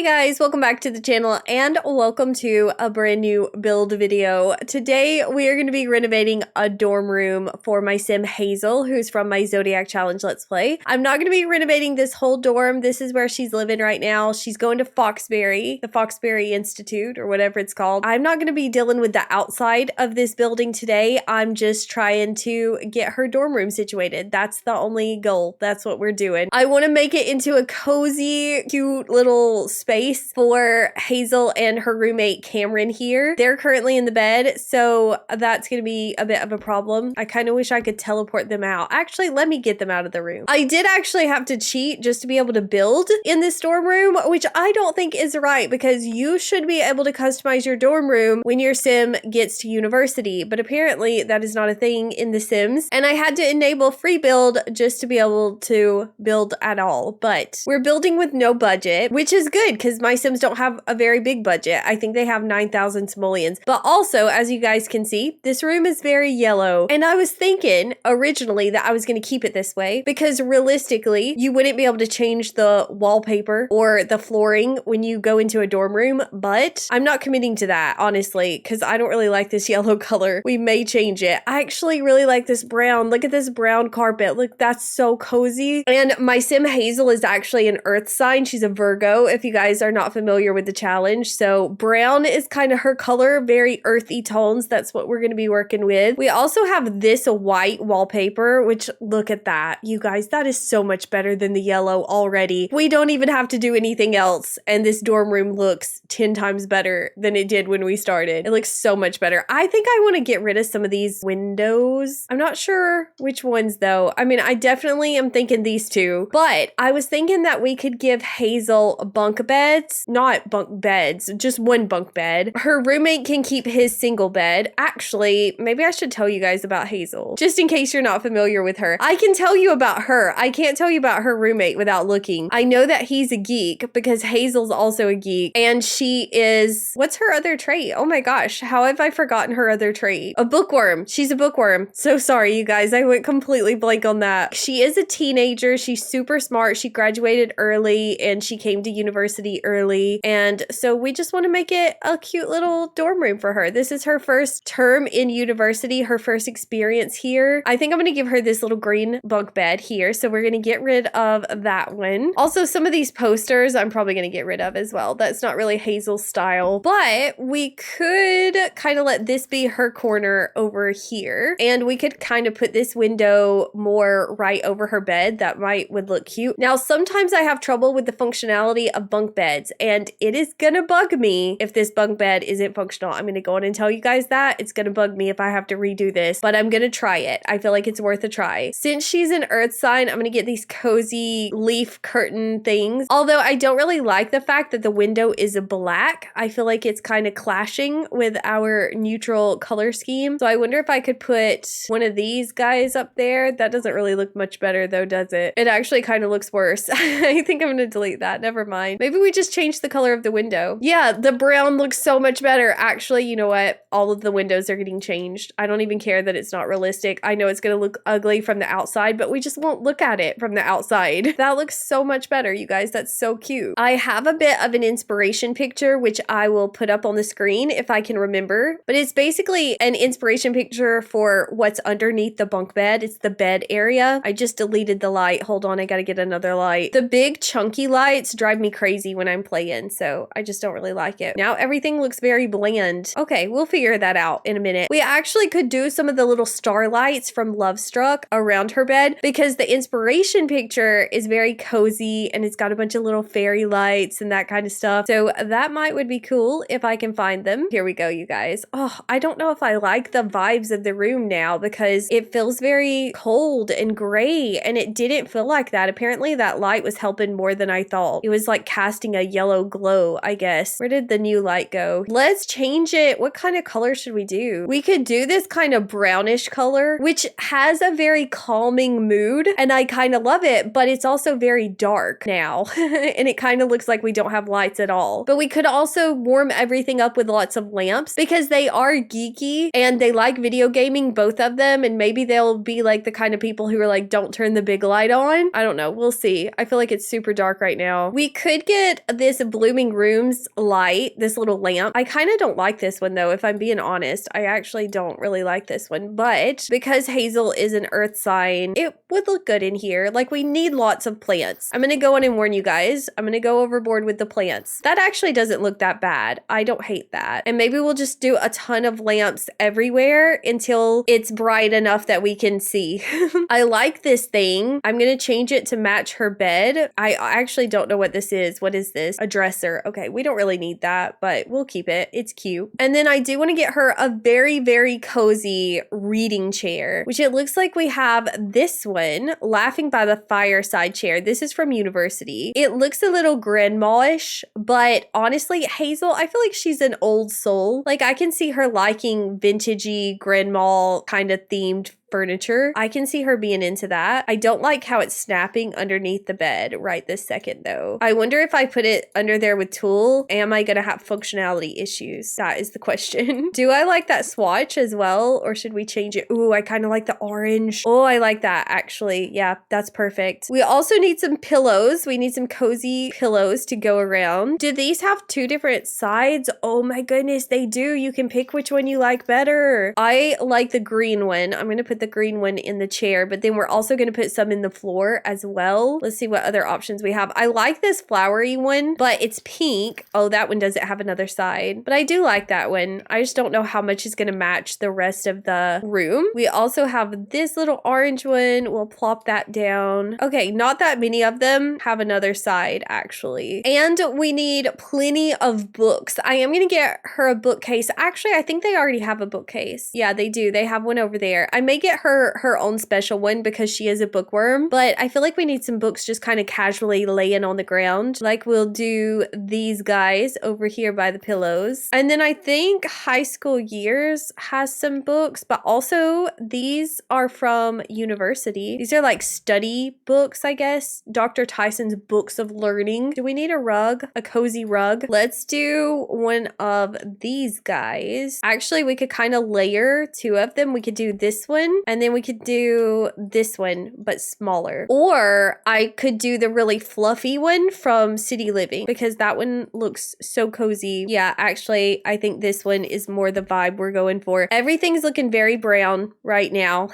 guys, welcome back to the channel and welcome to a brand new build video. Today we are going to be renovating a dorm room for my sim Hazel, who's from my Zodiac Challenge Let's Play. I'm not going to be renovating this whole dorm. This is where she's living right now. She's going to Foxbury, the Foxbury Institute or whatever it's called. I'm not going to be dealing with the outside of this building today. I'm just trying to get her dorm room situated. That's the only goal. That's what we're doing. I want to make it into a cozy, cute little space for Hazel and her roommate Cameron here. They're currently in the bed, so that's going to be a bit of a problem. I kind of wish I could teleport them out. Actually, let me get them out of the room. I did actually have to cheat just to be able to build in this dorm room, which I don't think is right because you should be able to customize your dorm room when your sim gets to university, but apparently that is not a thing in The Sims, and I had to enable free build just to be able to build at all. But we're building with no budget, which is good because my Sims don't have a very big budget. I think they have 9,000 simoleons. But also, as you guys can see, this room is very yellow. And I was thinking originally that I was going to keep it this way because realistically, you wouldn't be able to change the wallpaper or the flooring when you go into a dorm room. But I'm not committing to that, honestly, because I don't really like this yellow color. We may change it. I actually really like this brown. Look at this brown carpet. Look, that's so cozy. And my sim Hazel is actually an earth sign. She's a Virgo, if you guys are not familiar with the challenge. So brown is kind of her color, very earthy tones. That's what we're going to be working with. We also have this white wallpaper, which look at that. You guys, that is so much better than the yellow already. We don't even have to do anything else. And this dorm room looks 10 times better than it did when we started. It looks so much better. I think I want to get rid of some of these windows. I'm not sure which ones though. I mean, I definitely am thinking these two, but I was thinking that we could give Hazel bunk beds, not bunk beds, just one bunk bed. Her roommate can keep his single bed. Actually, maybe I should tell you guys about Hazel, just in case you're not familiar with her. I can tell you about her. I can't tell you about her roommate without looking. I know that he's a geek because Hazel's also a geek, and she is, what's her other trait? Oh my gosh, how have I forgotten her other trait? A bookworm. She's a bookworm. So sorry, you guys. I went completely blank on that. She is a teenager. She's super smart. She graduated early and she came to university early. And so we just want to make it a cute little dorm room for her. This is her first term in university, her first experience here. I think I'm going to give her this little green bunk bed here. So we're going to get rid of that one. Also, some of these posters I'm probably going to get rid of as well. That's not really Hazel's style, but we could kind of let this be her corner over here. And we could kind of put this window more right over her bed. That would look cute. Now, sometimes I have trouble with the functionality of bunk beds, and it is gonna bug me if this bunk bed isn't functional. I'm gonna go on and tell you guys that. It's gonna bug me if I have to redo this, but I'm gonna try it. I feel like it's worth a try. Since she's an earth sign, I'm gonna get these cozy leaf curtain things. Although I don't really like the fact that the window is black. I feel like it's kind of clashing with our neutral color scheme. So I wonder if I could put one of these guys up there. That doesn't really look much better though, does it? It actually kind of looks worse. I think I'm gonna delete that. Never mind. Maybe we just change the color of the window. Yeah, the brown looks so much better. Actually, you know what? All of the windows are getting changed. I don't even care that it's not realistic. I know it's gonna look ugly from the outside, but we just won't look at it from the outside. That looks so much better, you guys. That's so cute. I have a bit of an inspiration picture, which I will put up on the screen if I can remember, but it's basically an inspiration picture for what's underneath the bunk bed. It's the bed area. I just deleted the light. Hold on, I gotta get another light. The big chunky lights drive me crazy when I'm playing, so I just don't really like it. Now everything looks very bland. Okay, we'll figure that out in a minute. We actually could do some of the little starlights from Love Struck around her bed because the inspiration picture is very cozy and it's got a bunch of little fairy lights and that kind of stuff. So that would be cool if I can find them. Here we go, you guys. Oh, I don't know if I like the vibes of the room now because it feels very cold and gray, and it didn't feel like that. Apparently that light was helping more than I thought. It was like casting a yellow glow, I guess. Where did the new light go? Let's change it. What kind of color should we do? We could do this kind of brownish color, which has a very calming mood, and I kind of love it, but it's also very dark now. And it kind of looks like we don't have lights at all. But we could also warm everything up with lots of lamps because they are geeky and they like video gaming, both of them, and maybe they'll be like the kind of people who are like, don't turn the big light on. I don't know. We'll see. I feel like it's super dark right now. We could get put this Blooming Rooms light, this little lamp. I kind of don't like this one though, if I'm being honest. I actually don't really like this one, but because Hazel is an earth sign, it would look good in here. Like, we need lots of plants. I'm gonna go in and warn you guys. I'm gonna go overboard with the plants. That actually doesn't look that bad. I don't hate that. And maybe we'll just do a ton of lamps everywhere until it's bright enough that we can see. I like this thing. I'm gonna change it to match her bed. I actually don't know what this is. What is this? A dresser. Okay, we don't really need that, but we'll keep it. It's cute. And then I do want to get her a very, very cozy reading chair, which it looks like we have this one, Laughing by the Fireside chair. This is from University. It looks a little grandma-ish, but honestly, Hazel, I feel like she's an old soul. Like, I can see her liking vintagey grandma kind of themed furniture. I can see her being into that. I don't like how it's snapping underneath the bed right this second though. I wonder if I put it under there with tulle, am I gonna have functionality issues? That is the question. Do I like that swatch as well, or should we change it? Ooh, I kind of like the orange. Oh, I like that actually. Yeah, that's perfect. We also need some pillows. We need some cozy pillows to go around. Do these have two different sides? Oh my goodness, they do. You can pick which one you like better. I like the green one. I'm gonna put the green one in the chair, but then we're also going to put some in the floor as well. Let's see what other options we have. I like this flowery one, but it's pink. Oh, that one doesn't have another side, but I do like that one. I just don't know how much is going to match the rest of the room. We also have this little orange one. We'll plop that down. Okay, not that many of them have another side actually. And we need plenty of books. I am going to get her a bookcase. Actually, I think they already have a bookcase. Yeah, they do. They have one over there. I may get her own special one because she is a bookworm, but I feel like we need some books just kind of casually laying on the ground. Like, we'll do these guys over here by the pillows. And then I think High School Years has some books, but also these are from University. These are like study books, I guess. Dr. Tyson's Books of Learning. Do we need a rug? A cozy rug? Let's do one of these guys. Actually, we could kind of layer two of them. We could do this one, and then we could do this one, but smaller. Or I could do the really fluffy one from City Living because that one looks so cozy. Yeah, actually, I think this one is more the vibe we're going for. Everything's looking very brown right now.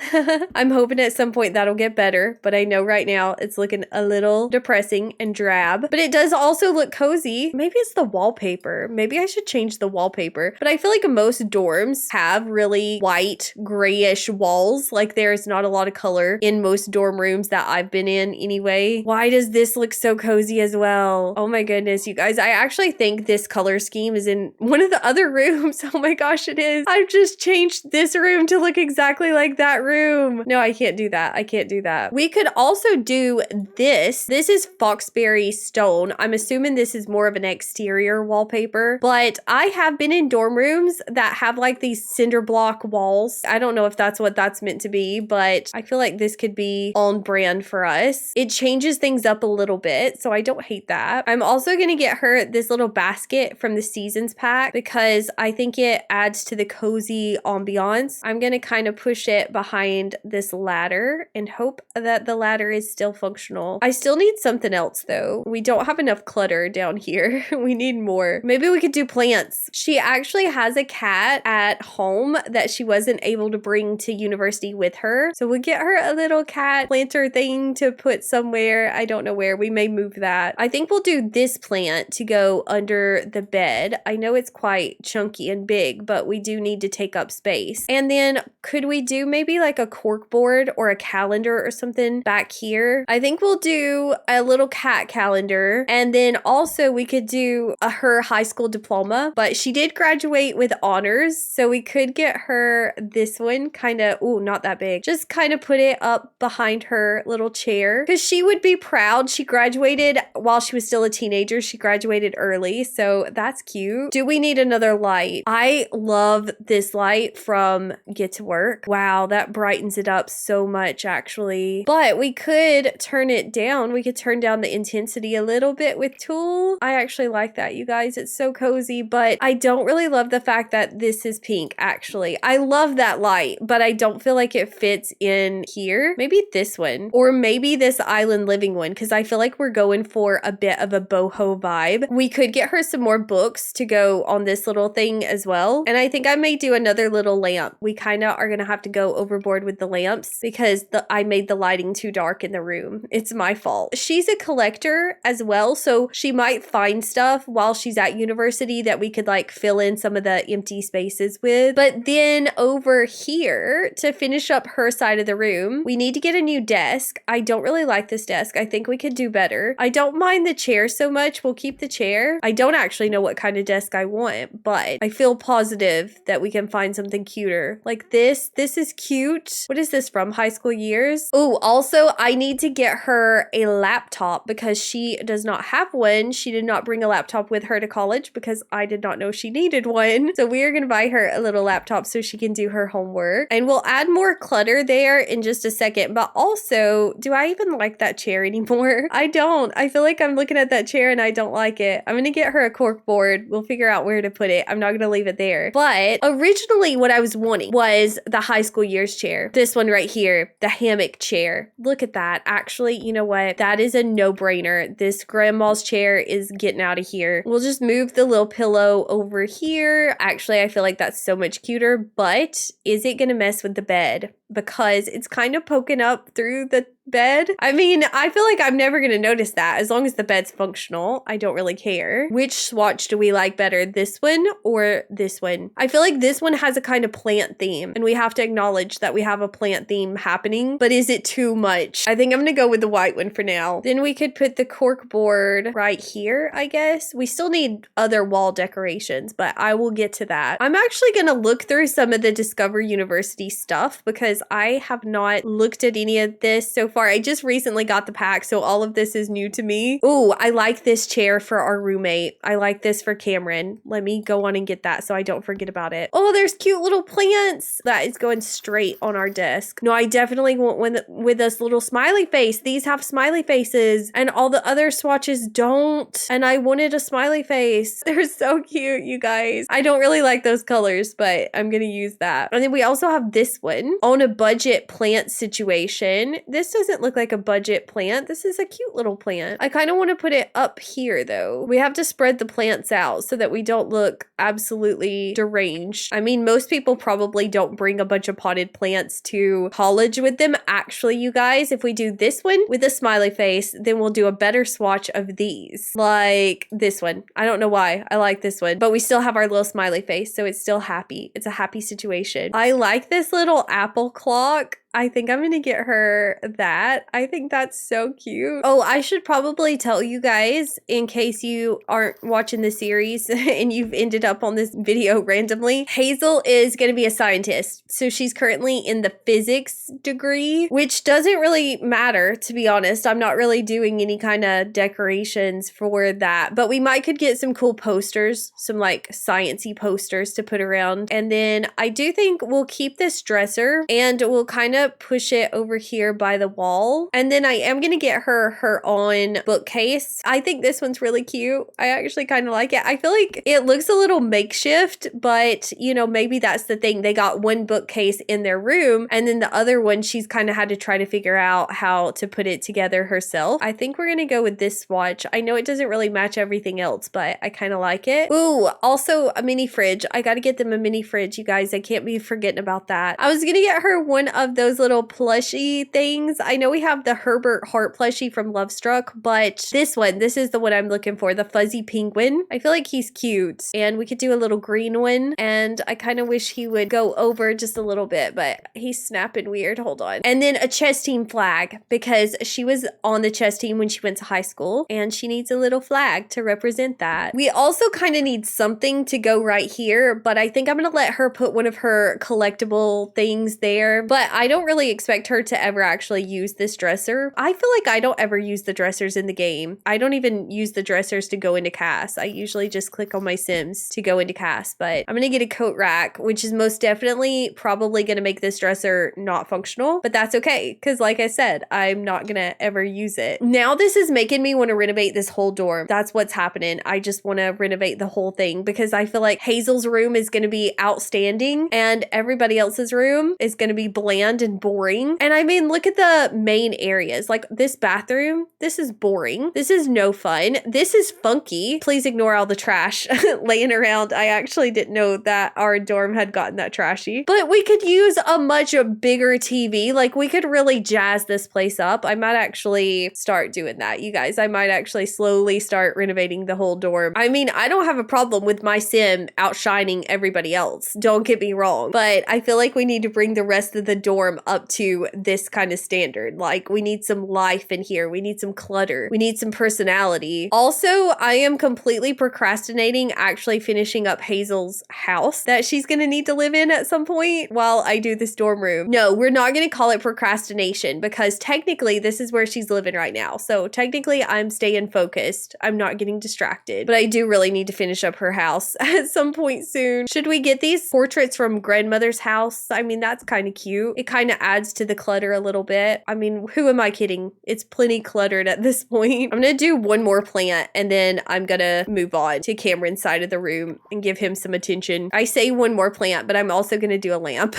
I'm hoping at some point that'll get better, but I know right now it's looking a little depressing and drab, but it does also look cozy. Maybe it's the wallpaper. Maybe I should change the wallpaper, but I feel like most dorms have really white, grayish walls. Like, there's not a lot of color in most dorm rooms that I've been in anyway. Why does this look so cozy as well? Oh my goodness, you guys. I actually think this color scheme is in one of the other rooms. Oh my gosh, it is. I've just changed this room to look exactly like that room. No, I can't do that. I can't do that. We could also do this. This is Foxberry Stone. I'm assuming this is more of an exterior wallpaper, but I have been in dorm rooms that have like these cinder block walls. I don't know if that's what that's meant to be, but I feel like this could be on brand for us. It changes things up a little bit, so I don't hate that. I'm also gonna get her this little basket from the Seasons pack because I think it adds to the cozy ambiance. I'm gonna kind of push it behind this ladder and hope that the ladder is still functional. I still need something else though. We don't have enough clutter down here. We need more. Maybe we could do plants. She actually has a cat at home that she wasn't able to bring to university with her. So we'll get her a little cat planter thing to put somewhere. I don't know where. We may move that. I think we'll do this plant to go under the bed. I know it's quite chunky and big, but we do need to take up space. And then could we do maybe like a cork board or a calendar or something back here? I think we'll do a little cat calendar. And then also we could do her high school diploma, but she did graduate with honors. So we could get her this one kind of, ooh, not that big. Just kind of put it up behind her little chair because she would be proud. She graduated while she was still a teenager. She graduated early, so that's cute. Do we need another light? I love this light from Get to Work. Wow, that brightens it up so much actually. But we could turn it down. We could turn down the intensity a little bit with tulle. I actually like that, you guys. It's so cozy, but I don't really love the fact that this is pink actually. I love that light, but I don't don't feel like it fits in here. Maybe this one, or maybe this island living one, because I feel like we're going for a bit of a boho vibe. We could get her some more books to go on this little thing as well. And I think I may do another little lamp. We kind of are going to have to go overboard with the lamps because I made the lighting too dark in the room. It's my fault. She's a collector as well, so she might find stuff while she's at university that we could like fill in some of the empty spaces with. But then over here, to finish up her side of the room, we need to get a new desk. I don't really like this desk. I think we could do better. I don't mind the chair so much. We'll keep the chair. I don't actually know what kind of desk I want, but I feel positive that we can find something cuter. Like this. This is cute. What is this from? High school years? Oh, also, I need to get her a laptop because she does not have one. She did not bring a laptop with her to college because I did not know she needed one. So we are going to buy her a little laptop so she can do her homework. And we'll add more clutter there in just a second. But also, do I even like that chair anymore? I don't. I feel like I'm looking at that chair and I don't like it. I'm going to get her a cork board. We'll figure out where to put it. I'm not going to leave it there. But originally what I was wanting was the high school years chair. This one right here, the hammock chair. Look at that. Actually, you know what? That is a no-brainer. This grandma's chair is getting out of here. We'll just move the little pillow over here. Actually, I feel like that's so much cuter, but is it going to mess with the bed? Because it's kind of poking up through the bed. I mean, I feel like I'm never going to notice that as long as the bed's functional. I don't really care. Which swatch do we like better? This one or this one? I feel like this one has a kind of plant theme and we have to acknowledge that we have a plant theme happening, but is it too much? I think I'm going to go with the white one for now. Then we could put the cork board right here, I guess. We still need other wall decorations, but I will get to that. I'm actually going to look through some of the Discover University stuff because I have not looked at any of this so far. I just recently got the pack, so all of this is new to me. Oh, I like this chair for our roommate. I like this for Cameron. Let me go on and get that so I don't forget about it. Oh, there's cute little plants. That is going straight on our desk. No, I definitely want one with this little smiley face. These have smiley faces and all the other swatches don't. And I wanted a smiley face. They're so cute, you guys. I don't really like those colors, but I'm gonna use that. And then we also have this one on a budget plant situation. This doesn't look like a budget plant. This is a cute little plant. I kind of want to put it up here though. We have to spread the plants out so that we don't look absolutely deranged. I mean, most people probably don't bring a bunch of potted plants to college with them. Actually, you guys, if we do this one with a smiley face, then we'll do a better swatch of these. Like this one. I don't know why. I like this one, but we still have our little smiley face, so it's still happy. It's a happy situation. I like this little apple clock. I think I'm gonna get her that. I think that's so cute. Oh, I should probably tell you guys, in case you aren't watching the series and you've ended up on this video randomly, Hazel is gonna be a scientist. So she's currently in the physics degree, which doesn't really matter, to be honest. I'm not really doing any kind of decorations for that, but we might could get some cool posters, some like science-y posters to put around. And then I do think we'll keep this dresser and we'll kind of push it over here by the wall. And then I am going to get her own bookcase. I think this one's really cute. I actually kind of like it. I feel like it looks a little makeshift, but you know, maybe that's the thing. They got one bookcase in their room and then the other one she's kind of had to try to figure out how to put it together herself. I think we're going to go with this swatch. I know it doesn't really match everything else, but I kind of like it. Ooh, also a mini fridge. I got to get them a mini fridge, you guys. I can't be forgetting about that. I was going to get her one of those little plushie things. I know we have the Herbert Hart plushie from Lovestruck, but this is the one I'm looking for, the fuzzy penguin. I feel like he's cute, and we could do a little green one, and I kind of wish he would go over just a little bit, but he's snapping weird. Hold on. And then a chess team flag, because she was on the chess team when she went to high school, and she needs a little flag to represent that. We also kind of need something to go right here, but I think I'm gonna let her put one of her collectible things there, but I don't don't really expect her to ever actually use this dresser. I feel like I don't ever use the dressers in the game. I don't even use the dressers to go into cast. I usually just click on my Sims to go into cast, but I'm gonna get a coat rack, which is most definitely probably gonna make this dresser not functional, but that's okay, because like I said, I'm not gonna ever use it. Now this is making me want to renovate this whole dorm. That's what's happening. I just want to renovate the whole thing because I feel like Hazel's room is going to be outstanding and everybody else's room is going to be bland and boring. And I mean, look at the main areas. Like this bathroom, this is boring. This is no fun. This is funky. Please ignore all the trash laying around. I actually didn't know that our dorm had gotten that trashy. But we could use a much bigger TV. Like we could really jazz this place up. I might actually start doing that, you guys. I might actually slowly start renovating the whole dorm. I mean, I don't have a problem with my sim outshining everybody else. Don't get me wrong. But I feel like we need to bring the rest of the dorm up to this kind of standard. Like we need some life in here. We need some clutter. We need some personality. Also, I am completely procrastinating actually finishing up Hazel's house that she's gonna need to live in at some point while I do this dorm room. No, we're not gonna call it procrastination because technically this is where she's living right now. So technically I'm staying focused. I'm not getting distracted, but I do really need to finish up her house at some point soon. Should we get these portraits from grandmother's house? I mean, that's kind of cute. It kind of adds to the clutter a little bit. I mean, who am I kidding? It's plenty cluttered at this point. I'm gonna do one more plant and then I'm gonna move on to Cameron's side of the room and give him some attention. I say one more plant, but I'm also gonna do a lamp.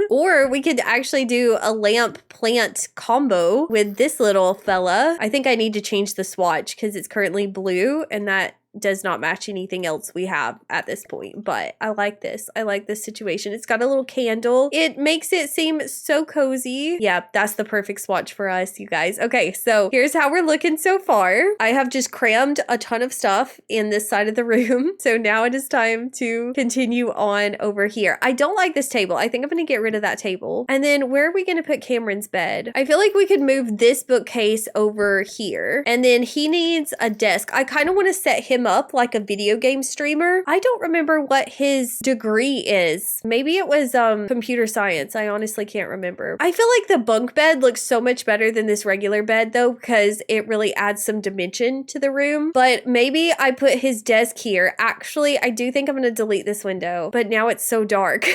Or we could actually do a lamp plant combo with this little fella. I think I need to change the swatch because it's currently blue and that does not match anything else we have at this point, but I like this. I like this situation. It's got a little candle. It makes it seem so cozy. Yeah, that's the perfect swatch for us, you guys. Okay, so here's how we're looking so far. I have just crammed a ton of stuff in this side of the room. So now it is time to continue on over here. I don't like this table. I think I'm gonna get rid of that table. And then where are we gonna put Cameron's bed? I feel like we could move this bookcase over here. And then he needs a desk. I kind of want to set him up like a video game streamer. I don't remember what his degree is. Maybe it was computer science. I honestly can't remember. I feel like the bunk bed looks so much better than this regular bed though, because it really adds some dimension to the room. But maybe I put his desk here. Actually, I do think I'm gonna delete this window, but now it's so dark.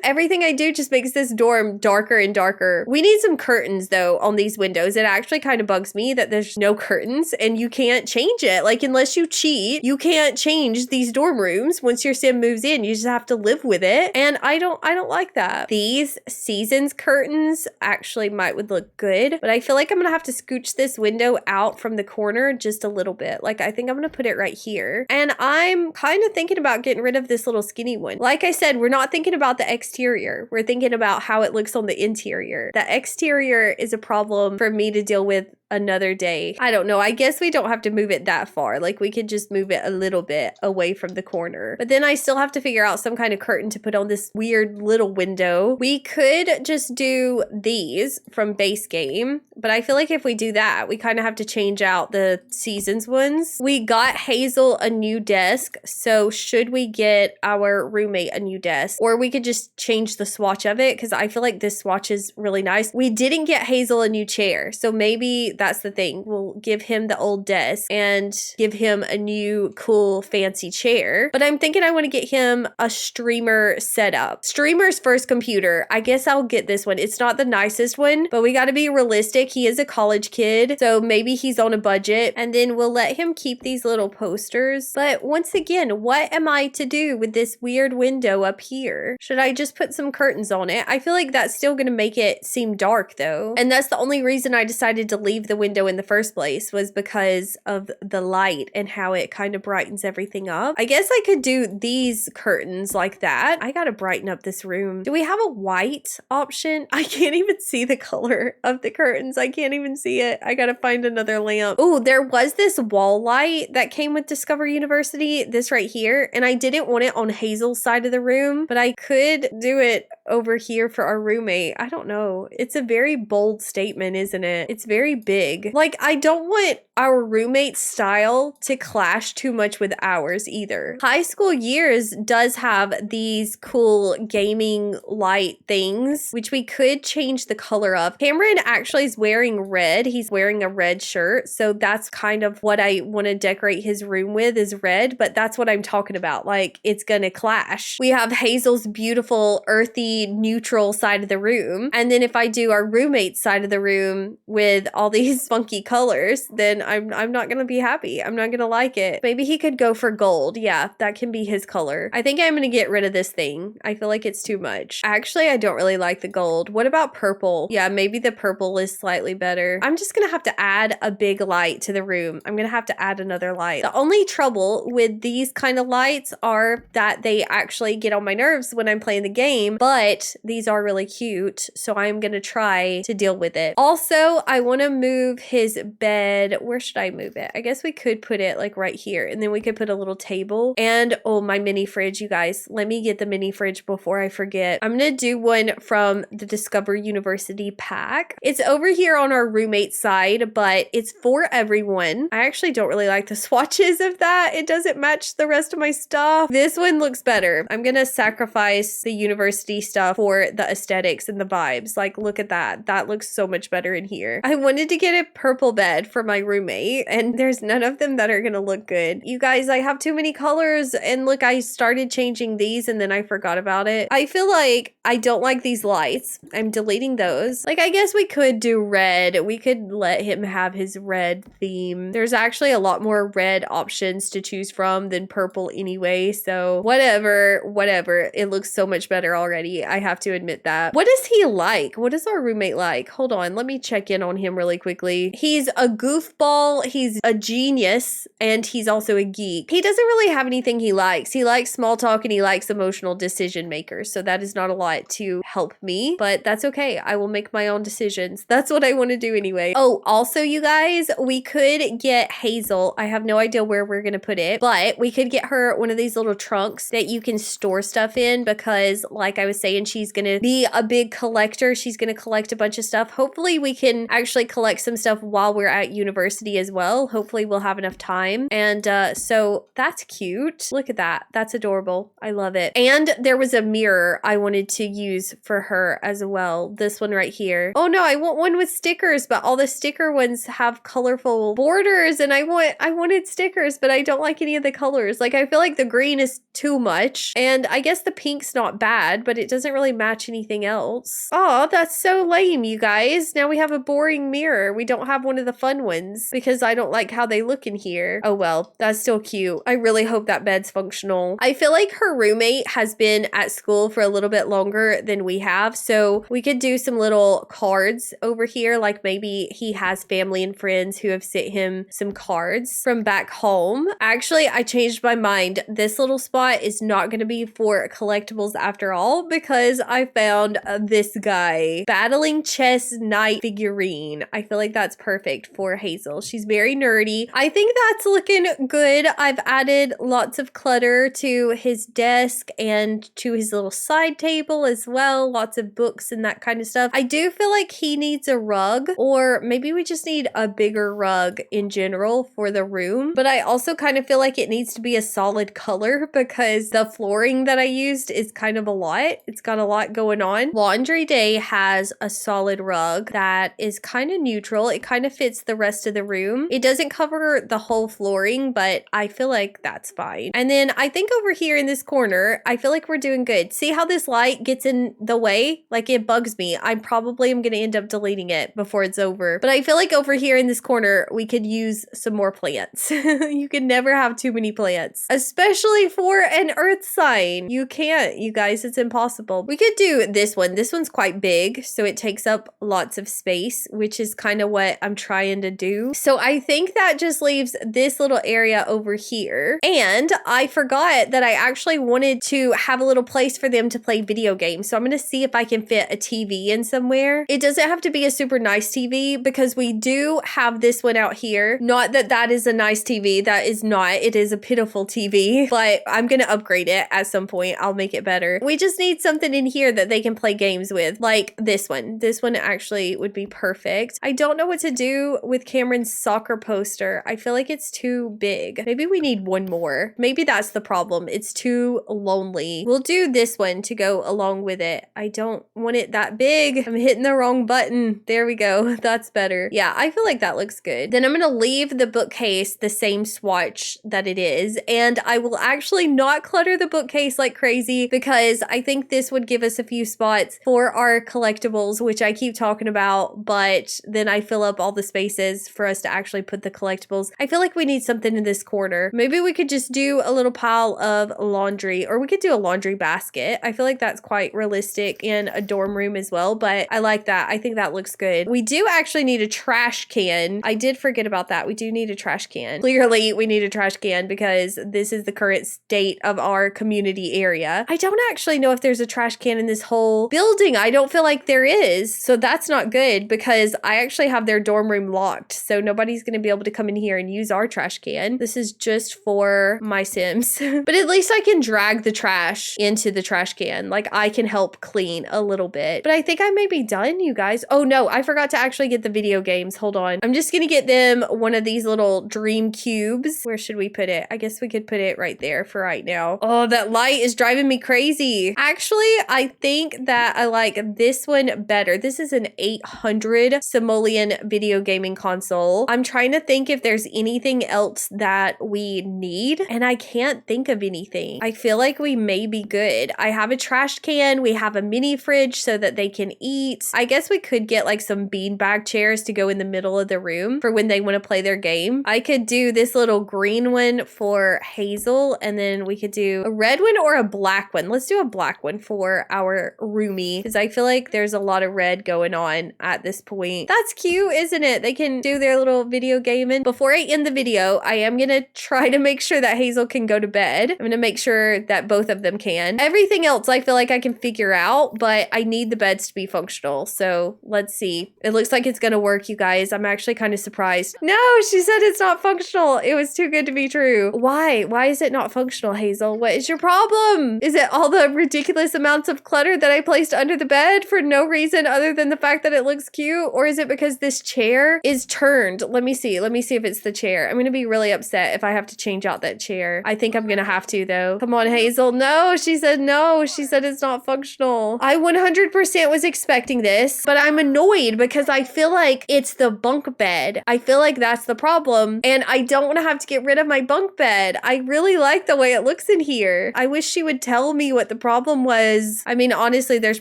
Everything I do just makes this dorm darker and darker. We need some curtains though on these windows. It actually kind of bugs me that there's no curtains and you can't change it. Like unless you cheat, you can't change these dorm rooms. Once your sim moves in, you just have to live with it. And I don't like that. These seasons curtains actually would look good, but I feel like I'm gonna have to scooch this window out from the corner just a little bit. Like I think I'm gonna put it right here. And I'm kind of thinking about getting rid of this little skinny one. Like I said, we're not thinking about the exterior. We're thinking about how it looks on the interior. The exterior is a problem for me to deal with another day. I don't know. I guess we don't have to move it that far. Like we could just move it a little bit away from the corner. But then I still have to figure out some kind of curtain to put on this weird little window. We could just do these from base game, but I feel like if we do that, we kind of have to change out the seasons ones. We got Hazel a new desk, so should we get our roommate a new desk? Or we could just change the swatch of it because I feel like this swatch is really nice. We didn't get Hazel a new chair, so maybe that's the thing. We'll give him the old desk and give him a new cool fancy chair. But I'm thinking I want to get him a streamer setup. Streamer's first computer. I guess I'll get this one. It's not the nicest one, but we got to be realistic. He is a college kid, so maybe he's on a budget. And then we'll let him keep these little posters. But once again, what am I to do with this weird window up here? Should I just put some curtains on it? I feel like that's still going to make it seem dark though. And that's the only reason I decided to leave the window in the first place, was because of the light and how it kind of brightens everything up. I guess I could do these curtains like that. I gotta brighten up this room. Do we have a white option? I can't even see the color of the curtains. I can't even see it. I gotta find another lamp. Oh, there was this wall light that came with Discover University, this right here, and I didn't want it on Hazel's side of the room, but I could do it over here for our roommate. I don't know. It's a very bold statement, isn't it? It's very big. big. Like, I don't want our roommate's style to clash too much with ours either. High School Years does have these cool gaming light things, which we could change the color of. Cameron actually is wearing red. He's wearing a red shirt. So that's kind of what I want to decorate his room with, is red, but that's what I'm talking about. Like, it's gonna clash. We have Hazel's beautiful earthy neutral side of the room. And then if I do our roommate's side of the room with all these funky colors, then I'm not gonna be happy. I'm not gonna like it. Maybe he could go for gold. Yeah, that can be his color. I think I'm gonna get rid of this thing. I feel like it's too much. Actually, I don't really like the gold. What about purple? Yeah, maybe the purple is slightly better. I'm just gonna have to add a big light to the room. I'm gonna have to add another light. The only trouble with these kind of lights are that they actually get on my nerves when I'm playing the game, but these are really cute, so I'm gonna try to deal with it. Also, I want to move his bed. Where should I move it? I guess we could put it like right here, and then we could put a little table. And oh, my mini fridge, you guys. Let me get the mini fridge before I forget. I'm gonna do one from the Discover University pack. It's over here on our roommate side, but it's for everyone. I actually don't really like the swatches of that. It doesn't match the rest of my stuff. This one looks better. I'm gonna sacrifice the university stuff for the aesthetics and the vibes. Like, look at that. That looks so much better in here. I wanted to get a purple bed for my roommate, and there's none of them that are gonna look good. You guys, I have too many colors, and look, I started changing these and then I forgot about it. I feel like I don't like these lights. I'm deleting those. Like, I guess we could do red. We could let him have his red theme. There's actually a lot more red options to choose from than purple anyway, so whatever. It looks so much better already. I have to admit that. What is he like? What is our roommate like? Hold on, let me check in on him really quickly. He's a goofball, he's a genius, and he's also a geek. He doesn't really have anything he likes. He likes small talk and he likes emotional decision makers, so that is not a lot to help me, but that's okay. I will make my own decisions. That's what I want to do anyway. Oh, also, you guys, we could get Hazel. I have no idea where we're gonna put it, but we could get her one of these little trunks that you can store stuff in, because like I was saying, she's gonna be a big collector. She's gonna collect a bunch of stuff. Hopefully we can actually collect some stuff while we're at university as well. Hopefully we'll have enough time. And so that's cute. Look at that. That's adorable. I love it. And there was a mirror I wanted to use for her as well. This one right here. Oh no, I want one with stickers, but all the sticker ones have colorful borders, and I wanted stickers, but I don't like any of the colors. Like, I feel like the green is too much, and I guess the pink's not bad, but it doesn't really match anything else. Oh, that's so lame, you guys. Now we have a boring mirror. We don't have one of the fun ones because I don't like how they look in here. Oh well, that's still cute. I really hope that bed's functional. I feel like her roommate has been at school for a little bit longer than we have, so we could do some little cards over here. Like, maybe he has family and friends who have sent him some cards from back home. Actually, I changed my mind. This little spot is not going to be for collectibles after all, because I found this guy, Battling Chess Knight figurine. I feel like that's perfect for Hazel. She's very nerdy. I think that's looking good. I've added lots of clutter to his desk and to his little side table as well. Lots of books and that kind of stuff. I do feel like he needs a rug, or maybe we just need a bigger rug in general for the room. But I also kind of feel like it needs to be a solid color, because the flooring that I used is kind of a lot. It's got a lot going on. Laundry Day has a solid rug that is kind of neutral. It kind of fits the rest of the room. It doesn't cover the whole flooring, but I feel like that's fine. And then I think over here in this corner, I feel like we're doing good. See how this light gets in the way? Like, it bugs me. I probably am going to end up deleting it before it's over. But I feel like over here in this corner, we could use some more plants. You can never have too many plants, especially for an earth sign. You can't, you guys. It's impossible. We could do this one. This one's quite big, so it takes up lots of space, which is kind of what I'm trying to do. So I think that just leaves this little area over here. And I forgot that I actually wanted to have a little place for them to play video games. So I'm going to see if I can fit a TV in somewhere. It doesn't have to be a super nice TV, because we do have this one out here. Not that that is a nice TV. That is not. It is a pitiful TV, but I'm going to upgrade it at some point. I'll make it better. We just need something in here that they can play games with, like this one. This one actually would be perfect. I don't know what to do with Cameron's soccer poster. I feel like it's too big. Maybe we need one more. Maybe that's the problem. It's too lonely. We'll do this one to go along with it. I don't want it that big. I'm hitting the wrong button. There we go. That's better. Yeah, I feel like that looks good. Then I'm gonna leave the bookcase the same swatch that it is, and I will actually not clutter the bookcase like crazy because I think this would give us a few spots for our collectibles, which I keep talking about, but then I fill up all the spaces for us to actually put the collectibles. I feel like we need something in this corner. Maybe we could just do a little pile of laundry, or we could do a laundry basket. I feel like that's quite realistic in a dorm room as well, but I like that. I think that looks good. We do actually need a trash can. I did forget about that. We do need a trash can. Clearly, we need a trash can because this is the current state of our community area. I don't actually know if there's a trash can in this whole building. I don't feel like there is. So that's not good because I actually have their dorm room locked. So nobody's going to be able to come in here and use our trash can. This is just for my Sims. But at least I can drag the trash into the trash can. Like I can help clean a little bit. But I think I may be done, you guys. Oh no, I forgot to actually get the video games. Hold on. I'm just going to get them one of these little dream cubes. Where should we put it? I guess we could put it right there for right now. Oh, that light is driving me crazy. Actually, I think that I like this one better. This is an 800 simoleon video gaming console. I'm trying to think if there's anything else that we need, and I can't think of anything. I feel like we may be good. I have a trash can. We have a mini fridge so that they can eat. I guess we could get like some beanbag chairs to go in the middle of the room for when they want to play their game. I could do this little green one for Hazel, and then we could do a red one or a black one. Let's do a black one for our roomie because I feel like there's a lot of red going on at this point. That's cute, isn't it? They can do their little video gaming. Before I end the video, I am gonna try to make sure that Hazel can go to bed. I'm gonna make sure that both of them can. Everything else I feel like I can figure out, but I need the beds to be functional. So let's see. It looks like it's gonna work, you guys. I'm actually kind of surprised. No, she said it's not functional. It was too good to be true. Why? Why is it not functional, Hazel? What is your problem? Is it all the ridiculous amounts of clutter that I placed under the bed for no reason other than the fact that it looks cute? Or is it because this chair is turned? Let me see. Let me see if it's the chair. I'm gonna be really upset if I have to change out that chair. I think I'm gonna have to though. Come on, Hazel. No, she said no. She said it's not functional. I 100% was expecting this, but I'm annoyed because I feel like it's the bunk bed. I feel like that's the problem, and I don't want to have to get rid of my bunk bed. I really like the way it looks in here. I wish she would tell me what the problem was. I mean, honestly, there's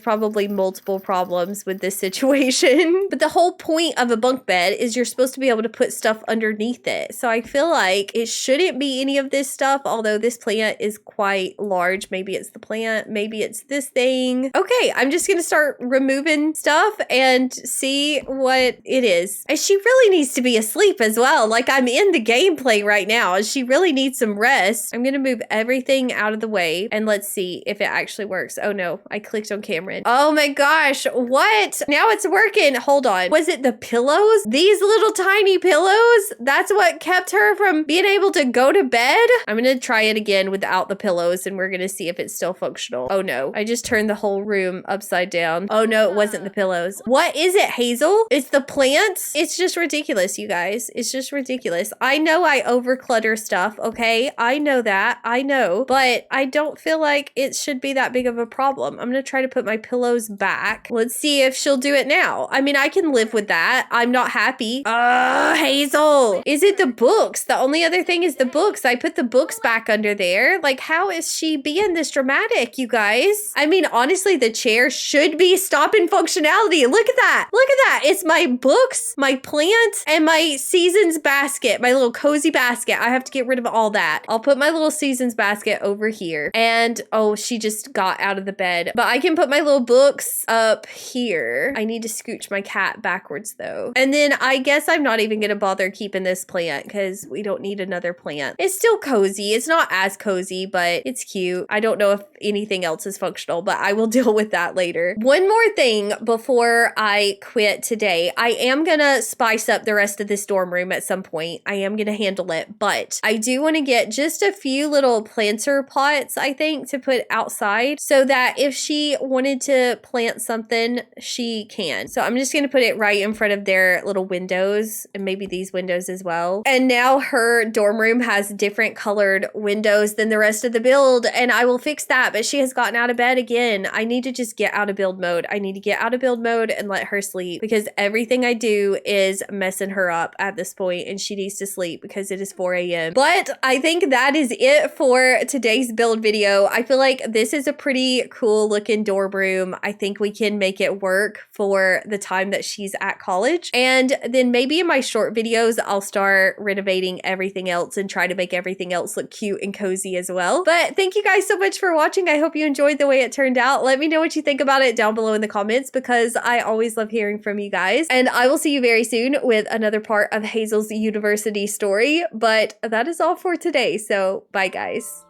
probably multiple problems with this situation, but the whole point of a bunk bed is you're supposed to be able to put stuff underneath it. So I feel like it shouldn't be any of this stuff, although this plant is quite large. Maybe it's the plant, maybe it's this thing. Okay, I'm just gonna start removing stuff and see what it is. And she really needs to be asleep as well. Like I'm in the gameplay right now. She really needs some rest. I'm gonna move everything out of the way and let's see if it actually works. Oh no, I clicked on Cameron. Oh my gosh, what? Now it's working. Hold on. Was it the pillows? These little tiny pillows? That's what kept her from being able to go to bed? I'm gonna try it again without the pillows and we're gonna see if it's still functional. Oh no, I just turned the whole room upside down. Oh no, it wasn't the pillows. What is it, Hazel? It's the plants? It's just ridiculous, you guys. It's just ridiculous. I know I overclutter stuff, okay? I know that. I know. But I don't feel like it should be that big of a problem. I'm gonna try to put my pillows back. Let's see if she'll do it now. I mean, I can live with that. I'm not happy. Hazel. Is it the books? The only other thing is the books. I put the books back under there. Like, how is she being this dramatic, you guys? I mean, honestly, the chair should be stopping functionality. Look at that. Look at that. It's my books, my plants, and my seasons basket, my little cozy basket. I have to get rid of all that. I'll put my little seasons basket over here. And, oh, she just got out of the bed. But I can put my little books up here. I need to scooch my cat backwards, though. And then I guess I'm not even going to bother keeping this plant because we don't need another plant. It's still cozy. It's not as cozy, but it's cute. I don't know if anything else is functional, but I will deal with that later. One more thing before I quit today. I am going to spice up the rest of this dorm room at some point. I am going to handle it, but I do want to get just a few little planter pots, I think, to put outside so that if she wanted to plant something, she can. So I'm just going to put it right in in front of their little windows and maybe these windows as well. And now her dorm room has different colored windows than the rest of the build, and I will fix that. But she has gotten out of bed again. I need to just get out of build mode. I need to get out of build mode and let her sleep, because everything I do is messing her up at this point, and she needs to sleep because it is 4 a.m. But I think that is it for today's build video. I feel like this is a pretty cool looking dorm room. I think we can make it work for the time that she's at college. And then maybe in my short videos, I'll start renovating everything else and try to make everything else look cute and cozy as well. But thank you guys so much for watching. I hope you enjoyed the way it turned out. Let me know what you think about it down below in the comments, because I always love hearing from you guys. And I will see you very soon with another part of Hazel's university story. But that is all for today. So bye guys.